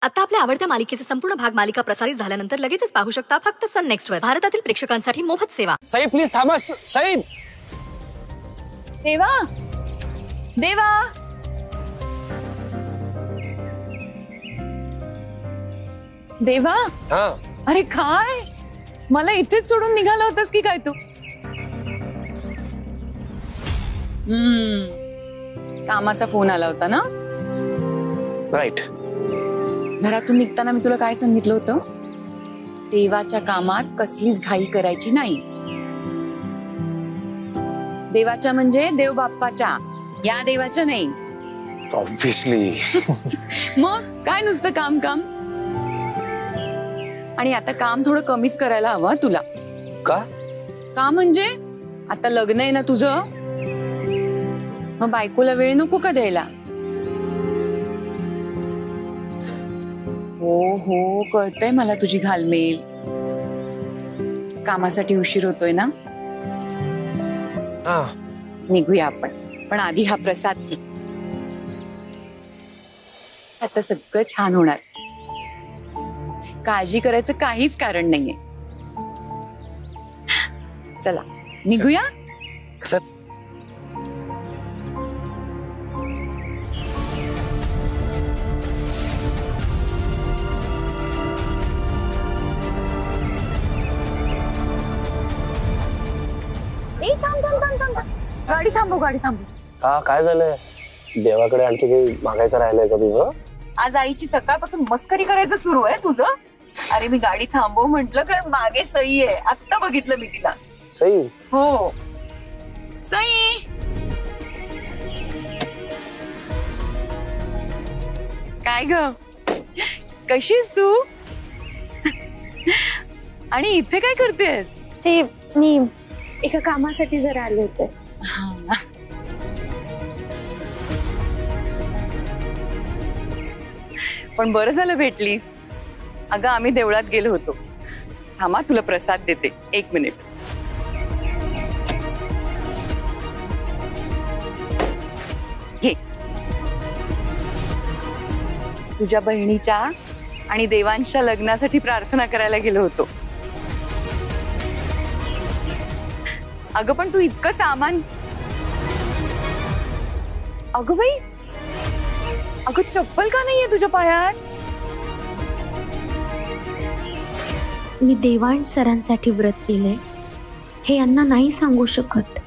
आता आपल्या आवडत्या मालिकेचे संपूर्ण भाग मालिका प्रसारित झाल्यानंतर लगेचच पाहू शकता फक्त सन नेक्स्ट वर. भारतातील प्रेक्षकांसाठी मोफत सेवा. सई प्लीज थांबा. सई. देवा देवा देवा. हा. अरे काय मला इथेच सोडून निघाला होतास की काय तू? कामाचा फोन आला होता ना. राईट. घरातून निघताना मी तुला काय सांगितलं होतं? देवाच्या कामात कसलीच घाई करायची नाही. देवाच्या म्हणजे देव बाप्पाच्या, या देवाच्या नाही. ऑब्विसली. मग काय नुसतं काम काम. आणि आता काम थोडं कमीच करायला हवं तुला. का? का म्हणजे आता लग्न आहे ना तुझं, मग बायकोला वेळ नको का द्यायला? हो हो कळतंय मला तुझी घालमेल. कामासाठी उशीर होतोय ना. निघूया आपण, पण आधी हा प्रसाद घे. आता सगळं छान होणार. काळजी करायचं काहीच कारण नाहीये. चला निघूया. चल. गाडी थांबव, गाडी थांबव. हा काय झालंय? देवाकडे आणखी काही मागायचं राहिलंय का तुझं? आज आईची सकाळपासून मस्करी करायचं सुरू आहे तुझं. अरे मी गाडी थांबव म्हंटल कारण मागे सई आहे. आत्ता बघितलं मी तिला. सई? हो सई. काय ग कशीस तू? आणि इथे काय करतेस? ते मी एका कामासाठी जरा आले होते. पण बरं झालं भेटलीस. अगं आम्ही देवळात गेलो होतो. थांबा तुला प्रसाद देते, 1 मिनिट. घे. तुझ्या बहिणीच्या आणि देवांच्या लग्नासाठी प्रार्थना करायला गेलो होतो. अगं पण तू इतकं सामान. अगं बाई, अगं चप्पल का नाहीये तुझ्या पायात? मी देवांश सरांसाठी व्रत केलंय, हे यांना नाही सांगू शकत.